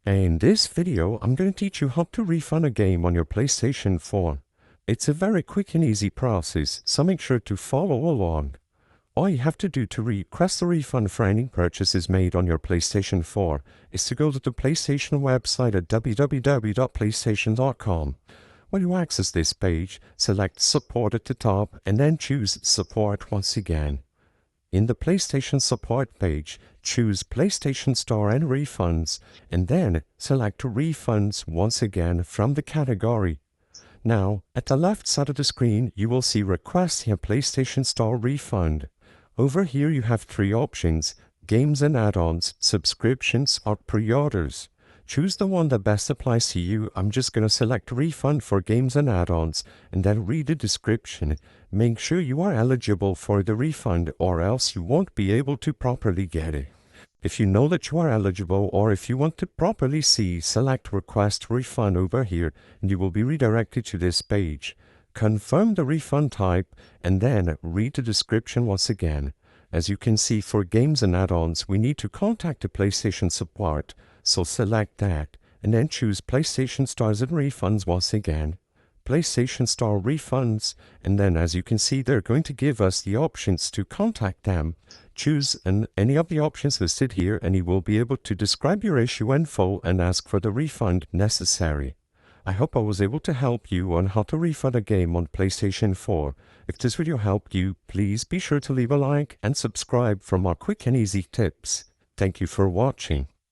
In this video, I'm going to teach you how to refund a game on your PlayStation 4. It's a very quick and easy process, so make sure to follow along. All you have to do to request a refund for any purchases made on your PlayStation 4 is to go to the PlayStation website at www.playstation.com. When you access this page, select Support at the top and then choose Support once again. In the PlayStation Support page, choose PlayStation Store and Refunds, and then select Refunds once again from the category. Now, at the left side of the screen, you will see Request a PlayStation Store Refund. Over here you have three options: Games and Add-ons, Subscriptions, or Pre-orders. Choose the one that best applies to you. I'm just going to select Refund for Games and Add-ons and then read the description. Make sure you are eligible for the refund or else you won't be able to properly get it. If you know that you are eligible or if you want to properly see, select Request Refund over here and you will be redirected to this page. Confirm the refund type and then read the description once again. As you can see, for Games and Add-ons, we need to contact the PlayStation support. So select that and then choose PlayStation Stores and Refunds once again. PlayStation Store Refunds, and then as you can see, they're going to give us the options to contact them. Choose any of the options listed here and you will be able to describe your issue in full and ask for the refund necessary. I hope I was able to help you on how to refund a game on PlayStation 4. If this video helped you, please be sure to leave a like and subscribe for more quick and easy tips. Thank you for watching.